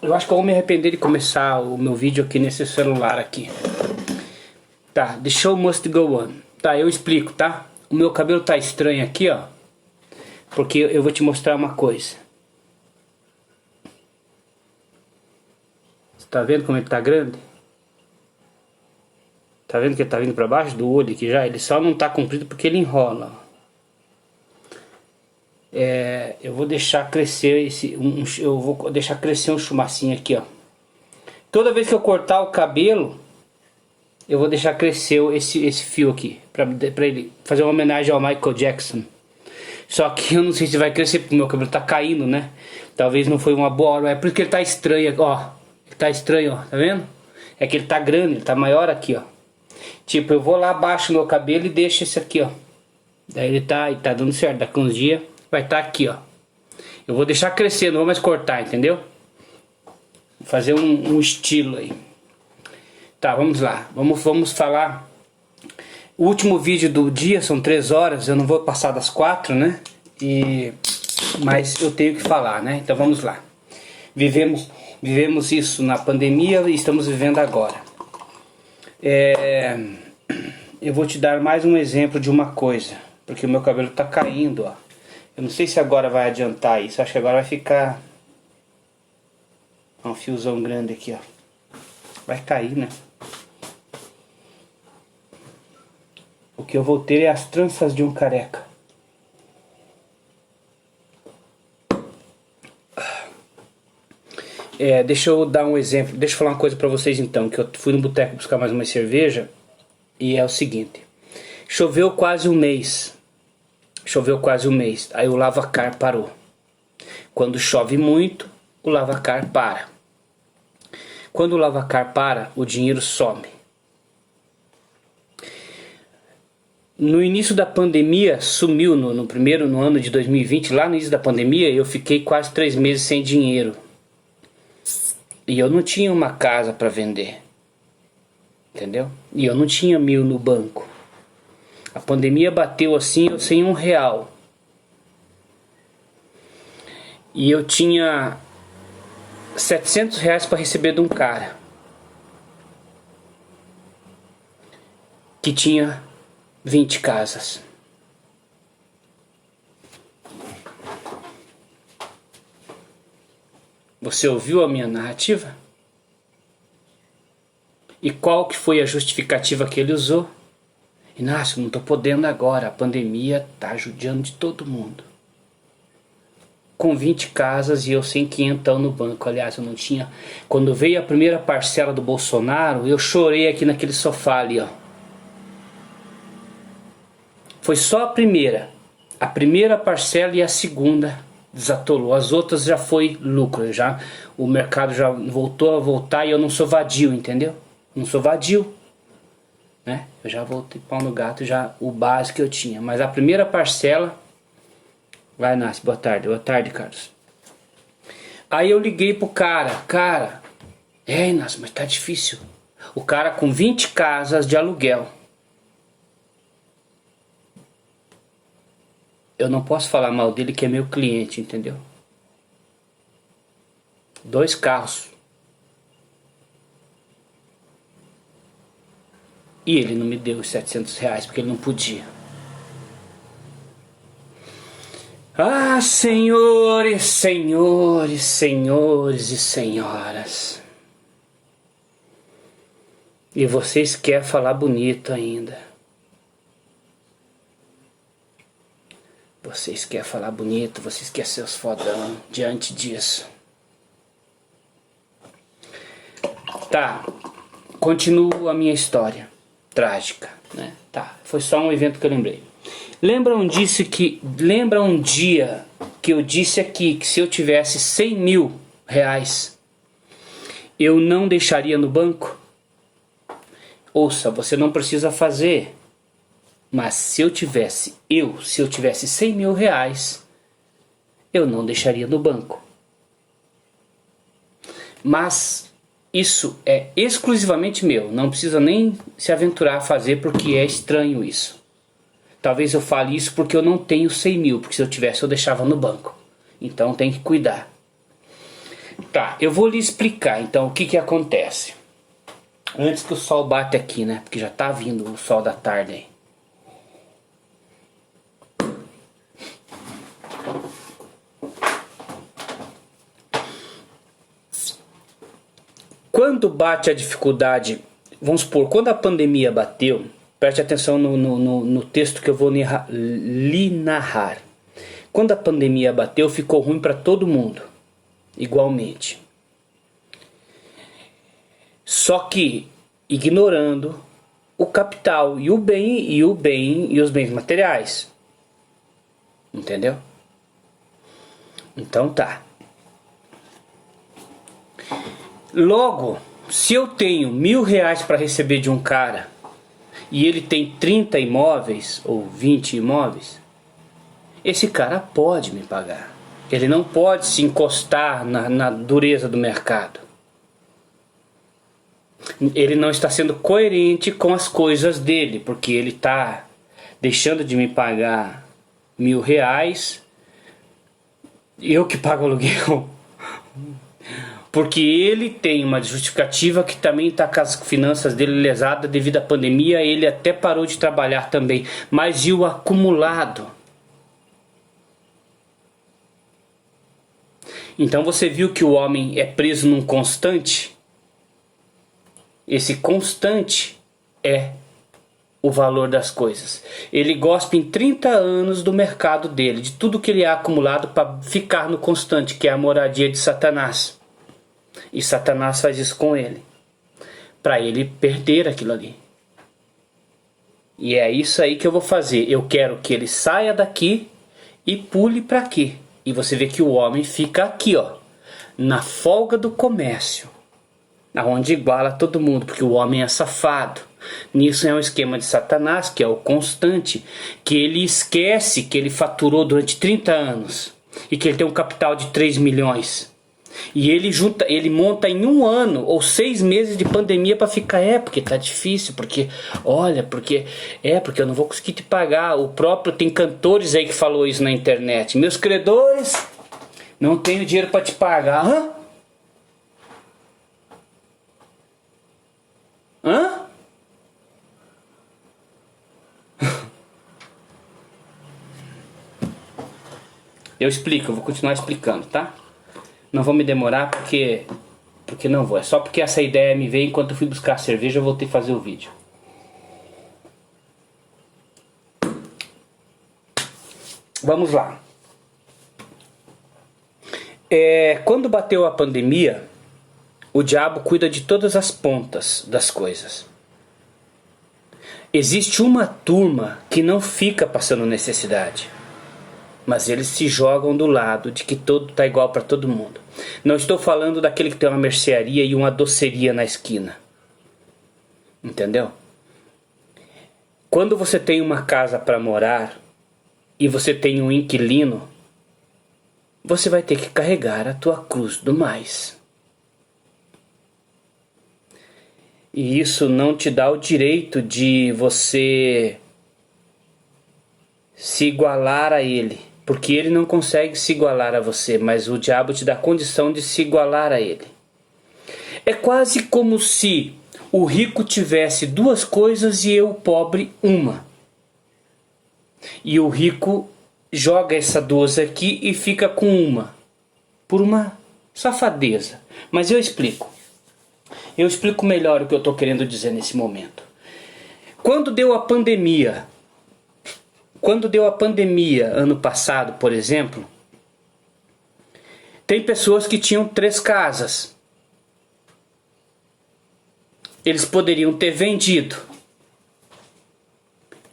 Eu acho que eu vou me arrepender de começar o meu vídeo aqui nesse celular aqui. Tá, the show must go on. Tá, eu explico, tá? O meu cabelo tá estranho aqui, ó. Porque eu vou te mostrar uma coisa. Você tá vendo como ele tá grande? Tá vendo que ele tá vindo pra baixo do olho aqui já? Ele só não tá comprido porque ele enrola, ó. Eu vou deixar crescer eu vou deixar crescer um chumacinho aqui, ó. Toda vez que eu cortar o cabelo, eu vou deixar crescer esse fio aqui, pra ele fazer uma homenagem ao Michael Jackson. Só que eu não sei se vai crescer porque meu cabelo tá caindo, né? Talvez não foi uma boa hora, é por isso que ele tá estranho, ó. Ele tá estranho, ó, tá vendo? É que ele tá grande, ele tá maior aqui, ó. Tipo, eu vou lá abaixo do meu cabelo e deixo esse aqui, ó. Daí ele tá dando certo, daqui uns dias vai estar aqui, ó. Eu vou deixar crescer, não vou mais cortar, entendeu? Vou fazer um estilo aí. Tá, vamos lá. Vamos falar. O último vídeo do dia, são 3 horas. Eu não vou passar das 4, né? Mas eu tenho que falar, né? Então vamos lá. Vivemos isso na pandemia e estamos vivendo agora. Eu vou te dar mais um exemplo de uma coisa. Porque o meu cabelo tá caindo, ó. Eu não sei se agora vai adiantar isso. Acho que agora vai ficar um fiozão grande aqui, ó. Vai cair, né? O que eu vou ter é as tranças de um careca. Deixa eu dar um exemplo. Deixa eu falar uma coisa pra vocês então. Que eu fui no boteco buscar mais uma cerveja. E é o seguinte. Choveu quase um mês. Aí o lavacar parou. Quando chove muito, o lavacar para. Quando o lavacar para, o dinheiro some. No início da pandemia, sumiu no ano de 2020, lá no início da pandemia, eu fiquei quase 3 meses sem dinheiro. E eu não tinha uma casa para vender. Entendeu? E eu não tinha 1.000 no banco. A pandemia bateu assim, eu sem R$1. E eu tinha R$700 para receber de um cara que tinha 20 casas. Você ouviu a minha narrativa? E qual que foi a justificativa que ele usou? Inácio, não estou podendo agora, a pandemia está judiando de todo mundo. Com 20 casas e eu sem 500 no banco. Aliás, eu não tinha. Quando veio a primeira parcela do Bolsonaro, eu chorei aqui naquele sofá ali, ó. Foi só a primeira parcela, e a segunda desatolou. As outras já foi lucro, o mercado já voltou e eu não sou vadio, entendeu? Não sou vadio, né? Eu já voltei pau no gato, já o básico que eu tinha. Mas a primeira parcela... Vai, Nasce, boa tarde, Carlos. Aí eu liguei pro cara, Inácio, mas tá difícil. O cara com 20 casas de aluguel. Eu não posso falar mal dele, que é meu cliente, entendeu? 2 carros. E ele não me deu os R$700 porque ele não podia. Ah, senhores e senhoras. E vocês querem falar bonito ainda. Vocês querem falar bonito, vocês querem ser os fodão diante disso. Tá, continuo a minha história trágica, né? Tá, foi só um evento que eu lembrei. Lembra um dia que eu disse aqui que se eu tivesse R$100.000, eu não deixaria no banco? Ouça, você não precisa fazer. Mas se eu tivesse R$100.000, eu não deixaria no banco. Mas isso é exclusivamente meu. Não precisa nem se aventurar a fazer, porque é estranho isso. Talvez eu fale isso porque eu não tenho 100 mil, porque se eu tivesse eu deixava no banco. Então tem que cuidar. Tá, eu vou lhe explicar então o que que acontece. Antes que o sol bate aqui, né? Porque já tá vindo o sol da tarde aí. Quando bate a dificuldade, vamos supor, quando a pandemia bateu, preste atenção no texto que eu vou lhe narrar. Quando a pandemia bateu, ficou ruim para todo mundo, igualmente. Só que ignorando o capital e os bens materiais. Entendeu? Então tá. Logo, se eu tenho R$1.000 para receber de um cara e ele tem 30 imóveis ou 20 imóveis, esse cara pode me pagar. Ele não pode se encostar na dureza do mercado. Ele não está sendo coerente com as coisas dele, porque ele está deixando de me pagar R$1.000, eu que pago aluguel, porque ele tem uma justificativa que também está com as finanças dele lesadas devido à pandemia. Ele até parou de trabalhar também, mas e o acumulado? Então você viu que o homem é preso num constante? Esse constante é o valor das coisas. Ele gospe em 30 anos do mercado dele, de tudo que ele ha acumulado para ficar no constante, que é a moradia de Satanás. E Satanás faz isso com ele, para ele perder aquilo ali. E é isso aí que eu vou fazer. Eu quero que ele saia daqui e pule para aqui. E você vê que o homem fica aqui, ó, na folga do comércio, aonde iguala todo mundo, porque o homem é safado. Nisso é um esquema de Satanás, que é o constante, que ele esquece que ele faturou durante 30 anos e que ele tem um capital de 3 milhões. E ele monta em 1 ano ou 6 meses de pandemia para ficar, porque tá difícil, porque eu não vou conseguir te pagar. O próprio, tem cantores aí que falou isso na internet. Meus credores, não tenho dinheiro para te pagar. Hã? Eu explico, eu vou continuar explicando, tá? Não vou me demorar porque não vou. É só porque essa ideia me veio enquanto eu fui buscar a cerveja, eu voltei a fazer o vídeo. Vamos lá. Quando bateu a pandemia, o diabo cuida de todas as pontas das coisas. Existe uma turma que não fica passando necessidade, mas eles se jogam do lado de que tudo está igual para todo mundo. Não estou falando daquele que tem uma mercearia e uma doceria na esquina. Entendeu? Quando você tem uma casa para morar e você tem um inquilino, você vai ter que carregar a tua cruz do mais. E isso não te dá o direito de você se igualar a ele, porque ele não consegue se igualar a você, mas o diabo te dá a condição de se igualar a ele. É quase como se o rico tivesse 2 coisas e eu, o pobre, uma. E o rico joga essa 2 aqui e fica com uma, por uma safadeza. Mas eu explico melhor o que eu estou querendo dizer nesse momento. Quando deu a pandemia ano passado, por exemplo, tem pessoas que tinham 3 casas. Eles poderiam ter vendido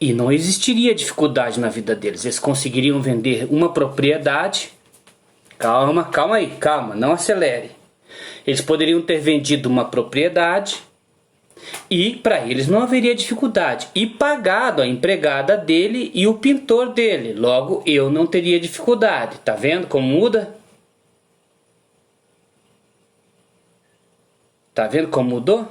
e não existiria dificuldade na vida deles. Eles conseguiriam vender uma propriedade. Calma aí, não acelere. Eles poderiam ter vendido uma propriedade e para eles não haveria dificuldade, e pagado a empregada dele e o pintor dele. Logo, eu não teria dificuldade. Tá vendo como muda? Tá vendo como mudou?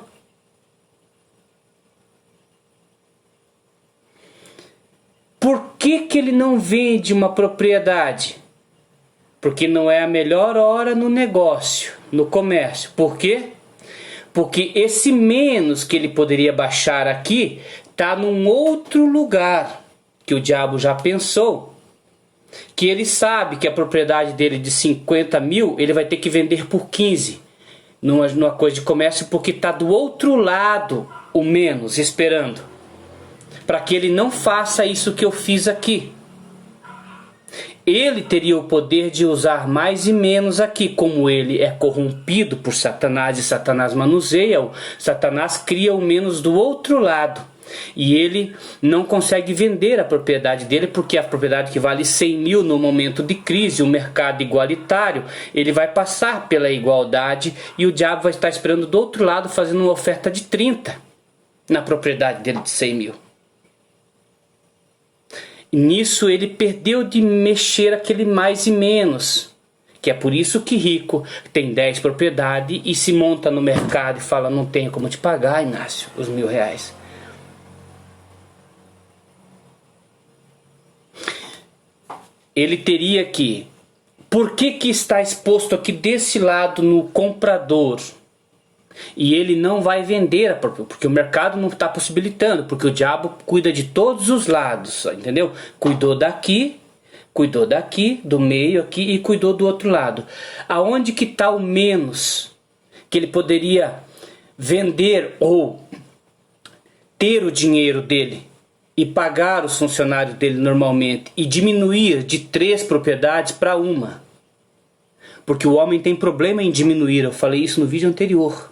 Por que ele não vende uma propriedade? Porque não é a melhor hora no negócio, no comércio. Por quê? Porque esse menos que ele poderia baixar aqui está num outro lugar que o diabo já pensou. Que ele sabe que a propriedade dele de 50 mil ele vai ter que vender por 15 numa coisa de comércio, porque está do outro lado o menos esperando. Para que ele não faça isso que eu fiz aqui. Ele teria o poder de usar mais e menos aqui, como ele é corrompido por Satanás e Satanás manuseia-o, Satanás cria o menos do outro lado. E ele não consegue vender a propriedade dele, porque a propriedade que vale 100 mil no momento de crise, o mercado igualitário, ele vai passar pela igualdade e o diabo vai estar esperando do outro lado fazendo uma oferta de 30 na propriedade dele de 100 mil. Nisso ele perdeu de mexer aquele mais e menos, que é por isso que rico tem 10 propriedades e se monta no mercado e fala: não tenho como te pagar, Inácio, os R$1.000. Ele teria que... Por que está exposto aqui desse lado no comprador? E ele não vai vender, porque o mercado não está possibilitando, porque o diabo cuida de todos os lados, entendeu? Cuidou daqui, do meio aqui e cuidou do outro lado. Aonde que está o menos que ele poderia vender ou ter o dinheiro dele e pagar os funcionários dele normalmente e diminuir de 3 propriedades para 1? Porque o homem tem problema em diminuir, eu falei isso no vídeo anterior.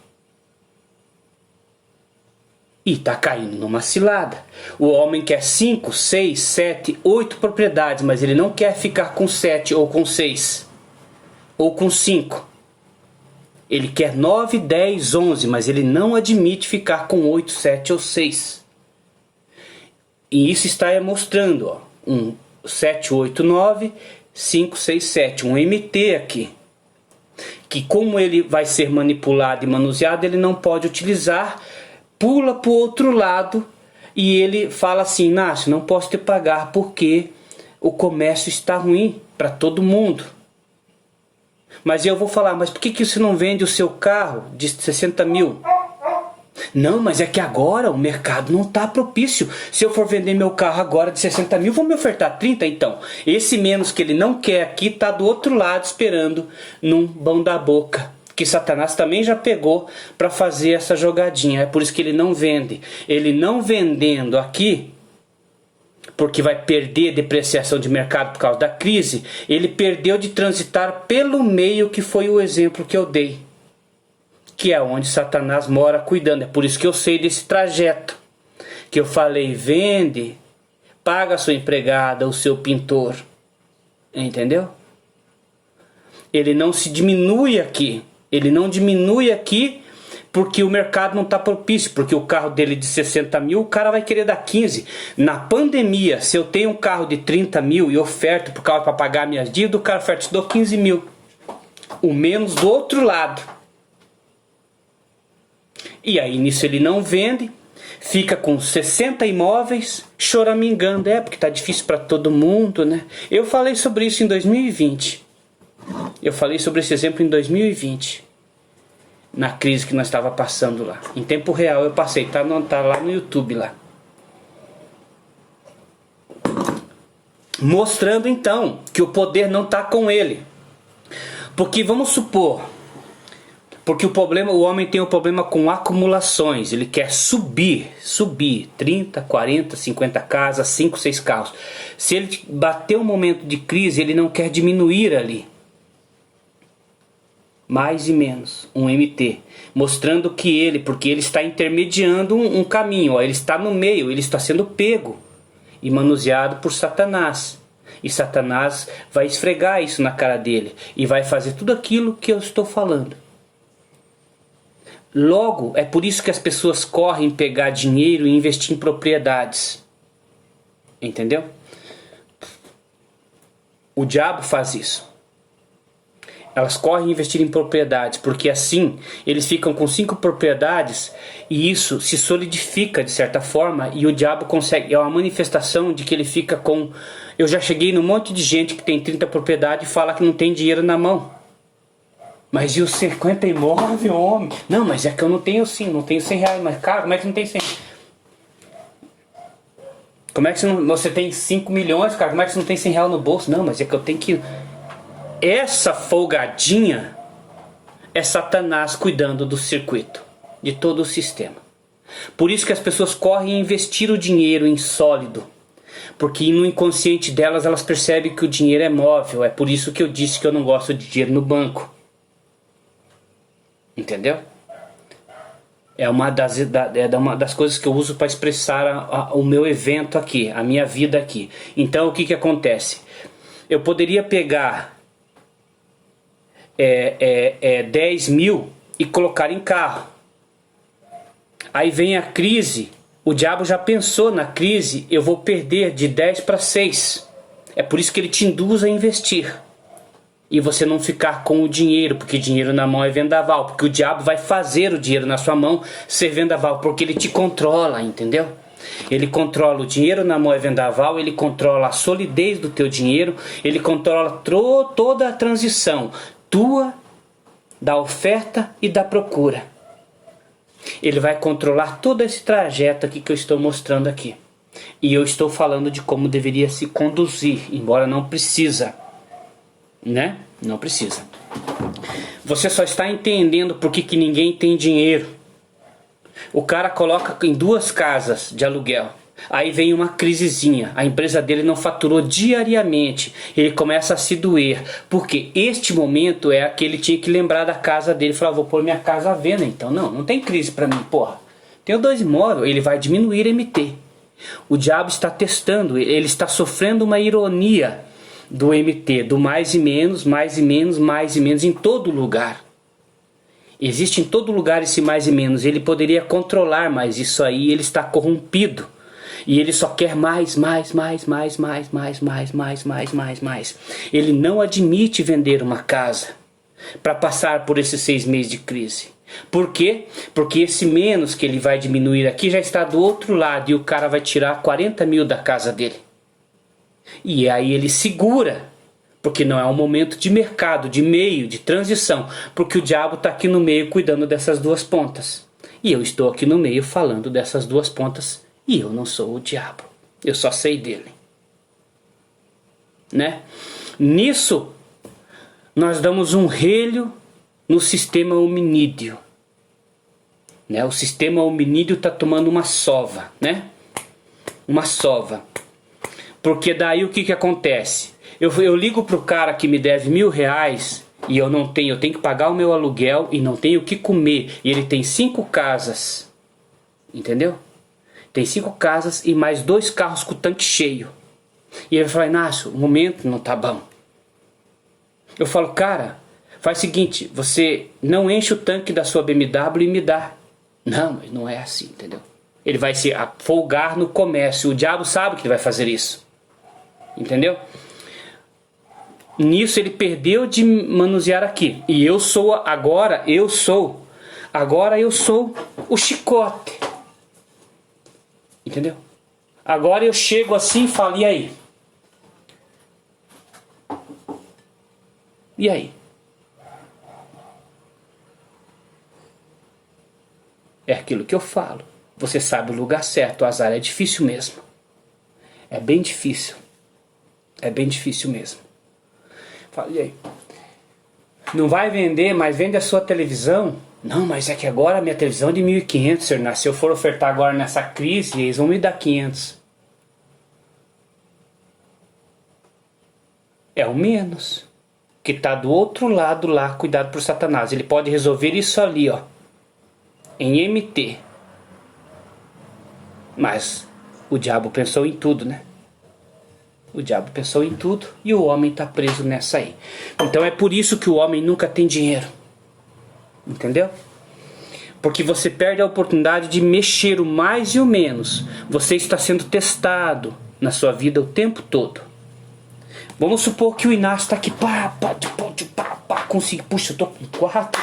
E está caindo numa cilada. O homem quer 5, 6, 7, 8 propriedades, mas ele não quer ficar com 7 ou com 6 ou com 5. Ele quer 9, 10, 11, mas ele não admite ficar com 8, 7 ou 6. E isso está mostrando, ó, 1, 7, 8, 9, 5, 6, 7, um MT aqui. Que como ele vai ser manipulado e manuseado, ele não pode utilizar, pula para o outro lado e ele fala assim: Inácio, não posso te pagar porque o comércio está ruim para todo mundo. Mas eu vou falar: mas por que você não vende o seu carro de 60 mil? Não, mas é que agora o mercado não está propício. Se eu for vender meu carro agora de 60 mil, vão me ofertar 30 então. Esse menos que ele não quer aqui está do outro lado esperando num bão da boca. Que Satanás também já pegou para fazer essa jogadinha. É por isso que ele não vende. Ele não vendendo aqui, porque vai perder depreciação de mercado por causa da crise, ele perdeu de transitar pelo meio, que foi o exemplo que eu dei. Que é onde Satanás mora cuidando. É por isso que eu sei desse trajeto. Que eu falei: vende, paga a sua empregada, o seu pintor. Entendeu? Ele não se diminui aqui. Ele não diminui aqui porque o mercado não está propício. Porque o carro dele de 60 mil, o cara vai querer dar 15. Na pandemia, se eu tenho um carro de 30 mil e oferto por causa para pagar minhas dívidas, o cara oferta: te dou 15 mil. O menos do outro lado. E aí nisso ele não vende, fica com 60 imóveis, choramingando. Porque tá difícil para todo mundo, né? Eu falei sobre isso em 2020. Eu falei sobre esse exemplo em 2020. Na crise que nós estava passando lá. Em tempo real eu passei, tá lá no YouTube lá. Mostrando então que o poder não está com ele. Porque vamos supor... Porque o homem tem um problema com acumulações. Ele quer subir 30, 40, 50 casas, 5, 6 carros. Se ele bater um momento de crise, ele não quer diminuir ali. Mais e menos, um MT. Mostrando que porque ele está intermediando um caminho. Ó, ele está no meio, ele está sendo pego e manuseado por Satanás. E Satanás vai esfregar isso na cara dele. E vai fazer tudo aquilo que eu estou falando. Logo, é por isso que as pessoas correm pegar dinheiro e investir em propriedades. Entendeu? O diabo faz isso. Elas correm investir em propriedades, porque assim eles ficam com 5 propriedades e isso se solidifica de certa forma e o diabo consegue, é uma manifestação de que ele fica com... Eu já cheguei num monte de gente que tem 30 propriedades e fala que não tem dinheiro na mão. Mas e os 50 imóveis, homem? Não, mas é que eu não tenho não tenho 100 reais. Mas cara, como é que não tem 100? Como é que você tem 5 milhões, cara? Como é que você não tem 100 reais no bolso? Não, mas é que eu tenho que... Essa folgadinha é Satanás cuidando do circuito, de todo o sistema. Por isso que as pessoas correm a investir o dinheiro em sólido. Porque no inconsciente delas, elas percebem que o dinheiro é móvel. É por isso que eu disse que eu não gosto de dinheiro no banco. Entendeu? É uma das coisas que eu uso para expressar o meu evento aqui, a minha vida aqui. Então o que acontece? Eu poderia pegar 10 mil e colocar em carro. Aí vem a crise, o diabo já pensou na crise, eu vou perder de 10 para 6. É por isso que ele te induz a investir. E você não ficar com o dinheiro, porque dinheiro na mão é vendaval. Porque o diabo vai fazer o dinheiro na sua mão ser vendaval, porque ele te controla, entendeu? Ele controla o dinheiro na mão é vendaval, ele controla a solidez do teu dinheiro, ele controla toda a transição tua, da oferta e da procura. Ele vai controlar todo esse trajeto aqui que eu estou mostrando aqui. E eu estou falando de como deveria se conduzir, embora não precisa. Né? Não precisa. Você só está entendendo por que ninguém tem dinheiro. O cara coloca em 2 casas de aluguel. Aí vem uma crisezinha. A empresa dele não faturou diariamente. Ele começa a se doer. Porque este momento é aquele que tinha que lembrar da casa dele. Falar, vou pôr minha casa à venda. Então não tem crise para mim, porra. Tenho 2 imóveis. Ele vai diminuir MT. O diabo está testando. Ele está sofrendo uma ironia do MT, do mais e menos, mais e menos, mais e menos, em todo lugar. Existe em todo lugar esse mais e menos. Ele poderia controlar, mas isso aí ele está corrompido. E ele só quer mais. Ele não admite vender uma casa para passar por esses 6 meses de crise. Por quê? Porque esse menos que ele vai diminuir aqui já está do outro lado e o cara vai tirar 40 mil da casa dele. E aí ele segura, porque não é um momento de mercado, de meio, de transição, porque o diabo está aqui no meio cuidando dessas 2 pontas. E eu estou aqui no meio falando dessas 2 pontas e eu não sou o diabo, eu só sei dele. Né? Nisso, nós damos um relho no sistema hominídeo. Né? O sistema hominídeo está tomando uma sova, né? Uma sova. Porque daí o que acontece? Eu ligo pro cara que me deve R$1.000 e eu não tenho, eu tenho que pagar o meu aluguel e não tenho o que comer. E ele tem 5 casas, entendeu? Tem 5 casas e mais 2 carros com o tanque cheio. E ele vai falar, Inácio, o momento não tá bom. Eu falo, cara, faz o seguinte, você não enche o tanque da sua BMW e me dá. Não, mas não é assim, entendeu? Ele vai se folgar no comércio. O diabo sabe que ele vai fazer isso. Entendeu? Nisso ele perdeu de manusear aqui. E eu sou o chicote. Entendeu? Agora eu chego assim e falo, e aí? E aí? É aquilo que eu falo. Você sabe o lugar certo. O azar é difícil mesmo. É bem difícil. É bem difícil mesmo. Fala, e aí? Não vai vender, mas vende a sua televisão? Não, mas é que agora a minha televisão é de 1.500, senhor. Se eu for ofertar agora nessa crise, eles vão me dar 500. É o menos. Que está do outro lado lá, cuidado por Satanás. Ele pode resolver isso ali, ó. Em MT. Mas o diabo pensou em tudo, né? O diabo pensou em tudo e o homem está preso nessa aí. Então é por isso que o homem nunca tem dinheiro. Entendeu? Porque você perde a oportunidade de mexer o mais e o menos. Você está sendo testado na sua vida o tempo todo. Vamos supor que o Inácio está aqui. consegui, puxa, eu tô com 4,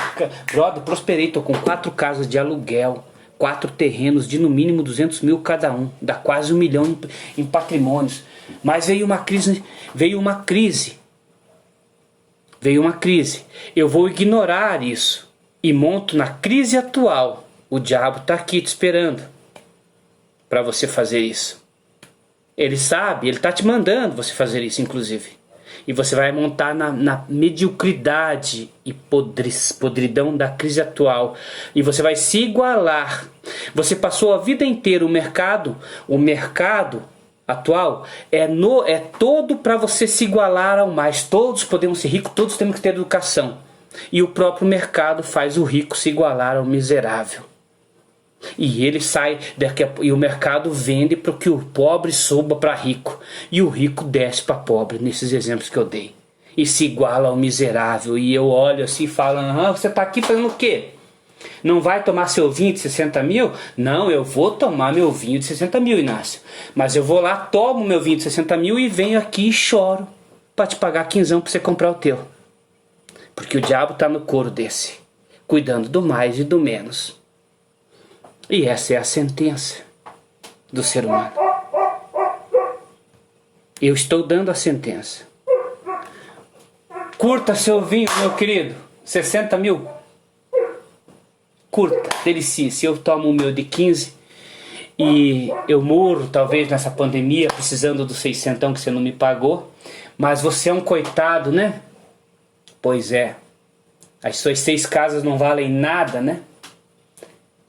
brother, prosperei, tô com 4 casas de aluguel, 4 terrenos de no mínimo 200 mil cada um, dá quase 1 milhão em patrimônios. Mas veio uma crise, eu vou ignorar isso e monto na crise atual. O diabo está aqui te esperando para você fazer isso. Ele sabe, ele está te mandando você fazer isso, inclusive. E você vai montar na mediocridade e podridão da crise atual. E você vai se igualar. Você passou a vida inteira o mercado atual é todo para você se igualar ao mais. Todos podemos ser ricos, todos temos que ter educação. E o próprio mercado faz o rico se igualar ao miserável. E ele sai e o mercado vende para que o pobre suba para rico e o rico desce para pobre, nesses exemplos que eu dei, e se iguala ao miserável. E eu olho assim e falo: você está aqui fazendo o quê? Não vai tomar seu vinho de 60 mil? Não, eu vou tomar meu vinho de 60 mil, Inácio. Mas eu vou lá, tomo meu vinho de 60 mil e venho aqui e choro para te pagar 15 para você comprar o teu. Porque o diabo está no couro desse, cuidando do mais e do menos. E essa é a sentença do ser humano. Eu estou dando a sentença. Curta seu vinho, meu querido. 60 mil. Curta, delicie-se. Eu tomo o meu de 15 e eu morro talvez nessa pandemia precisando do 600 que você não me pagou. Mas você é um coitado, né? Pois é. As suas 6 casas não valem nada, né?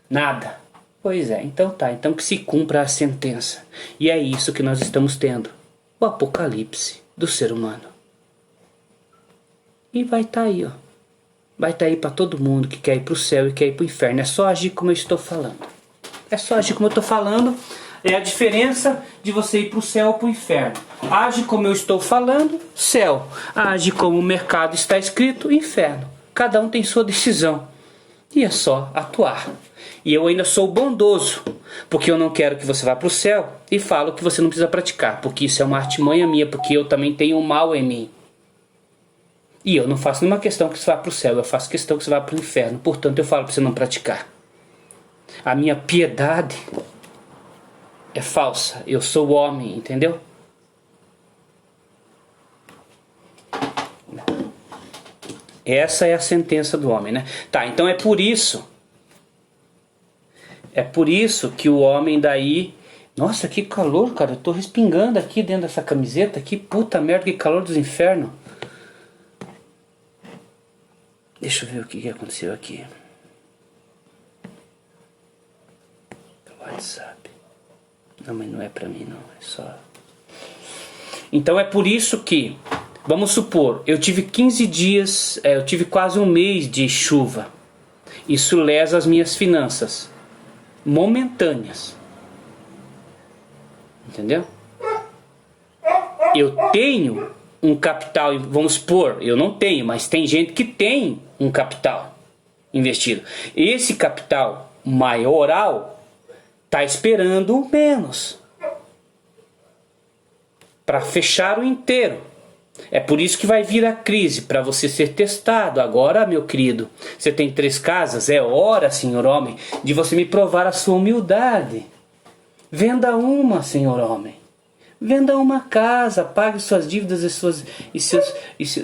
Nada. Pois é, então tá, então que se cumpra a sentença. E é isso que nós estamos tendo, o apocalipse do ser humano. E vai estar aí, ó. Vai estar aí para todo mundo que quer ir para o céu e quer ir para o inferno. É só agir como eu estou falando. É só agir como eu estou falando. É a diferença de você ir para o céu ou para o inferno. Age como eu estou falando, céu. Age como o mercado está escrito, inferno. Cada um tem sua decisão. E é só atuar. E eu ainda sou bondoso, porque eu não quero que você vá para o céu e falo que você não precisa praticar, porque isso é uma artimanha minha, porque eu também tenho o mal em mim. E eu não faço nenhuma questão que você vá para o céu, eu faço questão que você vá para o inferno. Portanto, eu falo para você não praticar. A minha piedade é falsa, eu sou homem, entendeu? Essa é a sentença do homem, né? Tá, então é por isso que o homem daí... Nossa, que calor, cara. Eu tô respingando aqui dentro dessa camiseta. Que puta merda, que calor dos infernos. Deixa eu ver o que aconteceu aqui. WhatsApp. Não, mas não é pra mim, não. É só... Então é por isso que... Vamos supor, eu tive 15 dias... eu tive quase um mês de chuva. Isso lesa as minhas finanças. Momentâneas. Entendeu? Eu tenho um capital, vamos supor, eu não tenho, mas tem gente que tem um capital investido. Esse capital maioral está esperando menos para fechar o inteiro. É por isso que vai vir a crise, para você ser testado. Agora, meu querido, você tem 3 casas, é hora, senhor homem, de você me provar a sua humildade. Venda uma, senhor homem. Venda uma casa, pague suas dívidas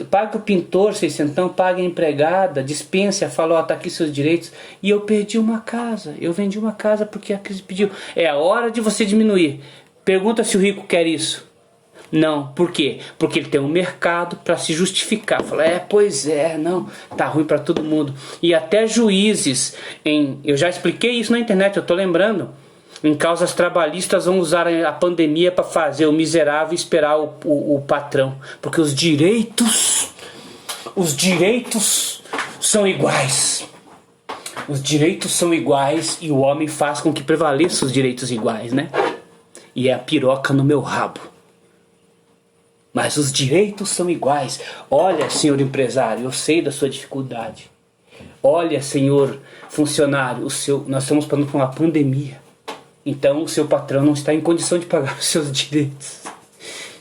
pague o pintor 600, pague a empregada, dispense, falou, tá aqui seus direitos. E eu perdi uma casa, eu vendi uma casa porque a crise pediu. É a hora de você diminuir. Pergunta se o rico quer isso. Não, por quê? Porque ele tem um mercado para se justificar. Fala, pois é, não, tá ruim para todo mundo. E até juízes, eu já expliquei isso na internet, eu tô lembrando. Em causas trabalhistas vão usar a pandemia para fazer o miserável esperar o patrão. Porque os direitos são iguais. Os direitos são iguais e o homem faz com que prevaleçam os direitos iguais, né? E é a piroca no meu rabo. Mas os direitos são iguais. Olha, senhor empresário, eu sei da sua dificuldade. Olha, senhor funcionário, nós estamos passando por uma pandemia. Então o seu patrão não está em condição de pagar os seus direitos.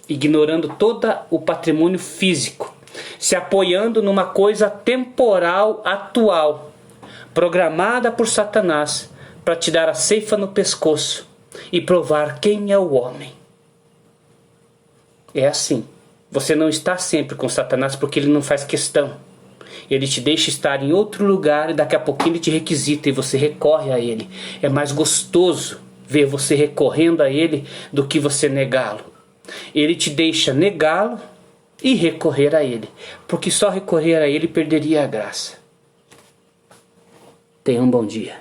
Ignorando todo o patrimônio físico. se apoiando numa coisa temporal atual, programada por Satanás para te dar a ceifa no pescoço e provar quem é o homem. É assim. Você não está sempre com Satanás porque ele não faz questão. Ele te deixa estar em outro lugar e daqui a pouquinho ele te requisita e você recorre a ele. É mais gostoso ver você recorrendo a ele do que você negá-lo. Ele te deixa negá-lo e recorrer a ele, porque só recorrer a ele perderia a graça. Tenha um bom dia.